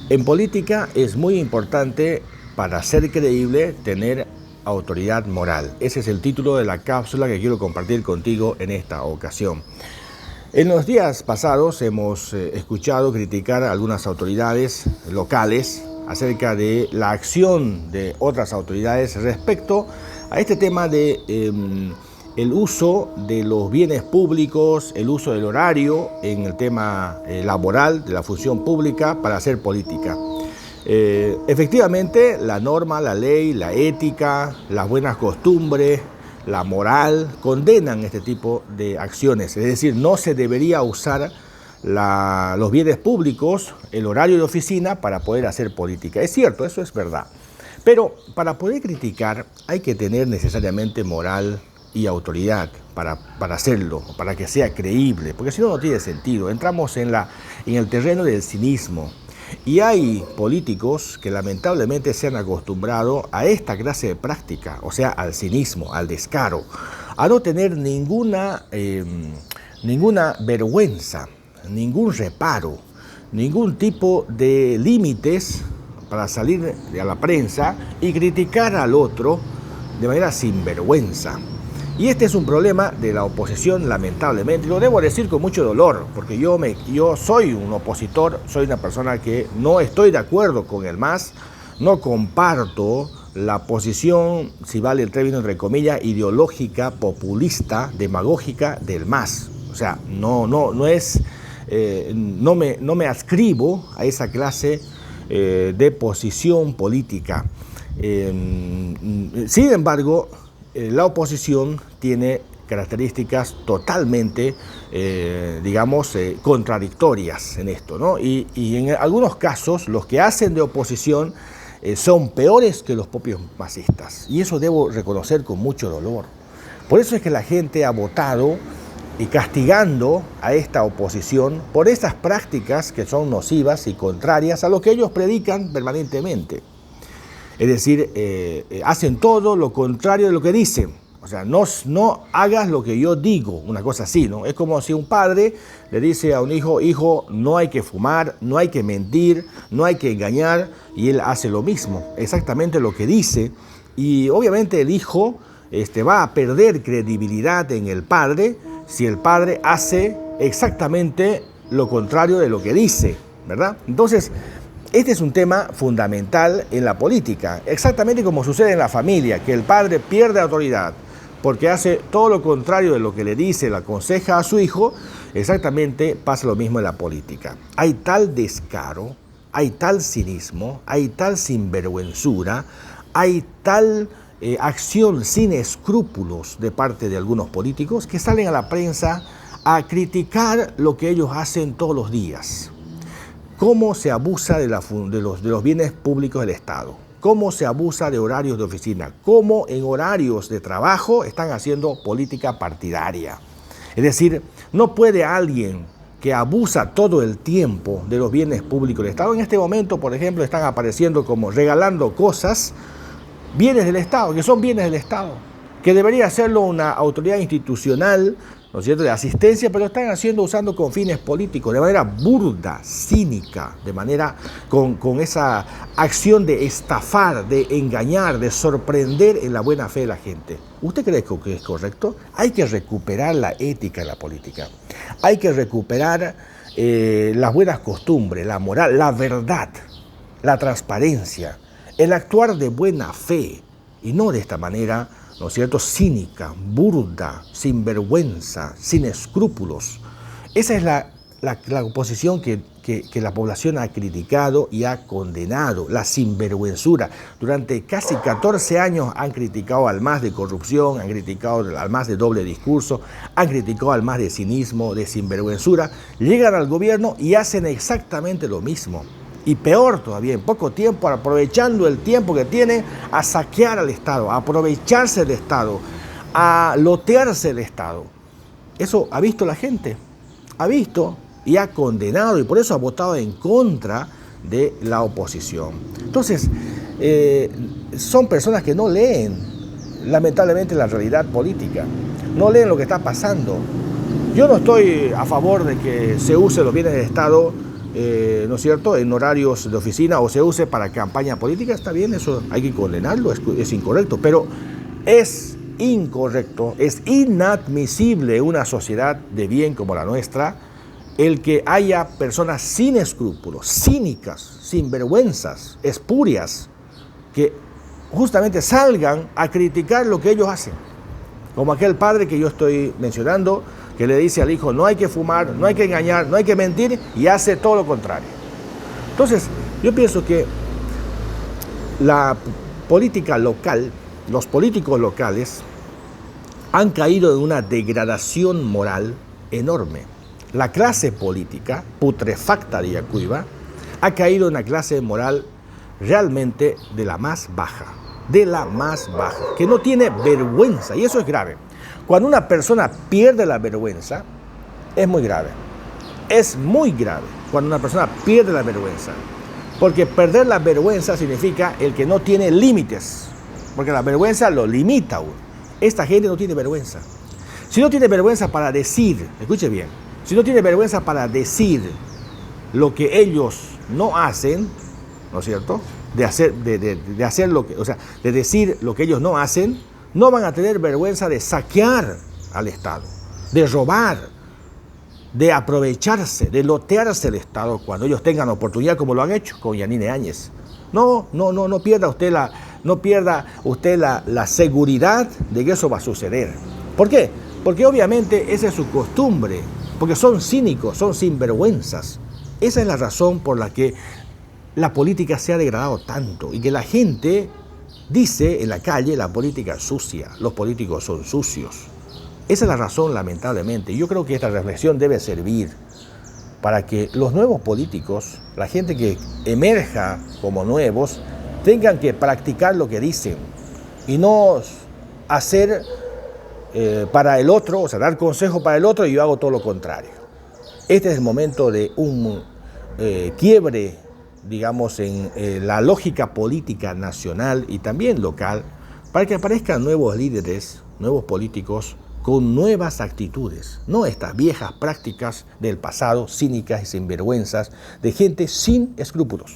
En política es muy importante, para ser creíble, tener autoridad moral. Ese es el título de la cápsula que quiero compartir contigo en esta ocasión. En los días pasados hemos escuchado criticar a algunas autoridades locales acerca de la acción de otras autoridades respecto a este tema de el uso de los bienes públicos, el uso del horario en el tema laboral de la función pública para hacer política. Efectivamente, la norma, la ley, la ética, las buenas costumbres, la moral condenan este tipo de acciones. Es decir, no se debería usar los bienes públicos, el horario de oficina para poder hacer política. Es cierto, eso es verdad. Pero para poder criticar hay que tener necesariamente moral y autoridad para hacerlo, para que sea creíble, porque si no, no tiene sentido. Entramos en el terreno del cinismo. Y hay políticos que lamentablemente se han acostumbrado a esta clase de práctica, o sea, al cinismo, al descaro, a no tener ninguna vergüenza, ningún reparo, ningún tipo de límites para salir a la prensa y criticar al otro de manera sinvergüenza. Y este es un problema de la oposición, lamentablemente, y lo debo decir con mucho dolor, porque yo soy un opositor, soy una persona que no estoy de acuerdo con el MAS, no comparto la posición, si vale el término entre comillas, ideológica, populista, demagógica del MAS. O sea, no me adscribo a esa clase de posición política. Sin embargo, la oposición tiene características totalmente, contradictorias en esto, ¿no? Y en algunos casos, los que hacen de oposición son peores que los propios masistas. Y eso debo reconocer con mucho dolor. Por eso es que la gente ha votado y castigando a esta oposición por esas prácticas que son nocivas y contrarias a lo que ellos predican permanentemente. Es decir, hacen todo lo contrario de lo que dicen. O sea, no hagas lo que yo digo, una cosa así, ¿no? Es como si un padre le dice a un hijo, hijo, no hay que fumar, no hay que mentir, no hay que engañar, y él hace lo mismo, exactamente lo que dice. Y obviamente el hijo va a perder credibilidad en el padre si el padre hace exactamente lo contrario de lo que dice, ¿verdad? Entonces, este es un tema fundamental en la política, exactamente como sucede en la familia, que el padre pierde autoridad porque hace todo lo contrario de lo que le dice, le aconseja a su hijo. Exactamente pasa lo mismo en la política. Hay tal descaro, hay tal cinismo, hay tal sinvergüenzura, hay tal acción sin escrúpulos de parte de algunos políticos que salen a la prensa a criticar lo que ellos hacen todos los días. Cómo se abusa de los bienes públicos del Estado, cómo se abusa de horarios de oficina, cómo en horarios de trabajo están haciendo política partidaria. Es decir, no puede alguien que abusa todo el tiempo de los bienes públicos del Estado. En este momento, por ejemplo, están apareciendo como regalando cosas, bienes del Estado, que son bienes del Estado, que debería hacerlo una autoridad institucional, ¿no es cierto?, de asistencia, pero están usando con fines políticos, de manera burda, cínica, de manera con esa acción de estafar, de engañar, de sorprender en la buena fe de la gente. ¿Usted cree que es correcto? Hay que recuperar la ética en la política, hay que recuperar las buenas costumbres, la moral, la verdad, la transparencia, el actuar de buena fe, y no de esta manera, ¿no es cierto?, cínica, burda, sin vergüenza, sin escrúpulos. Esa es la oposición que la población ha criticado y ha condenado, la sinvergüenzura. Durante casi 14 años han criticado al MAS de corrupción, han criticado al MAS de doble discurso, han criticado al MAS de cinismo, de sinvergüenzura. Llegan al gobierno y hacen exactamente lo mismo. Y peor todavía, en poco tiempo, aprovechando el tiempo que tienen, a saquear al Estado, a aprovecharse del Estado, a lotearse el Estado. Eso ha visto la gente, ha visto y ha condenado, y por eso ha votado en contra de la oposición. Entonces, son personas que no leen, lamentablemente, la realidad política, no leen lo que está pasando. Yo no estoy a favor de que se use los bienes del Estado ¿no es cierto?, en horarios de oficina o se use para campaña política, está bien, eso hay que condenarlo, es incorrecto, pero es incorrecto, es inadmisible en una sociedad de bien como la nuestra el que haya personas sin escrúpulos, cínicas, sinvergüenzas, espurias, que justamente salgan a criticar lo que ellos hacen. Como aquel padre que yo estoy mencionando, que le dice al hijo, no hay que fumar, no hay que engañar, no hay que mentir, y hace todo lo contrario. Entonces, yo pienso que la política local, los políticos locales, han caído en una degradación moral enorme. La clase política, putrefacta de Yacuiba, ha caído en una clase moral realmente de la más baja, que no tiene vergüenza, y eso es grave. Cuando una persona pierde la vergüenza, es muy grave. Es muy grave cuando una persona pierde la vergüenza, porque perder la vergüenza significa el que no tiene límites, porque la vergüenza lo limita a uno. Esta gente no tiene vergüenza. Si no tiene vergüenza para decir, escuche bien, si no tiene vergüenza para decir lo que ellos no hacen, ¿no es cierto?, de hacer lo que, o sea, de decir lo que ellos no hacen, no van a tener vergüenza de saquear al Estado, de robar, de aprovecharse, de lotearse el Estado cuando ellos tengan oportunidad, como lo han hecho con Yanine Áñez. No pierda usted la seguridad de que eso va a suceder. ¿Por qué? Porque obviamente esa es su costumbre, porque son cínicos, son sinvergüenzas. Esa es la razón por la que la política se ha degradado tanto y que la gente dice en la calle, la política es sucia, los políticos son sucios. Esa es la razón, lamentablemente. Yo creo que esta reflexión debe servir para que los nuevos políticos, la gente que emerja como nuevos, tengan que practicar lo que dicen y no hacer para el otro, o sea, dar consejo para el otro y yo hago todo lo contrario. Este es el momento de un quiebre, digamos, en la lógica política nacional y también local, para que aparezcan nuevos líderes, nuevos políticos con nuevas actitudes, no estas viejas prácticas del pasado, cínicas y sinvergüenzas, de gente sin escrúpulos.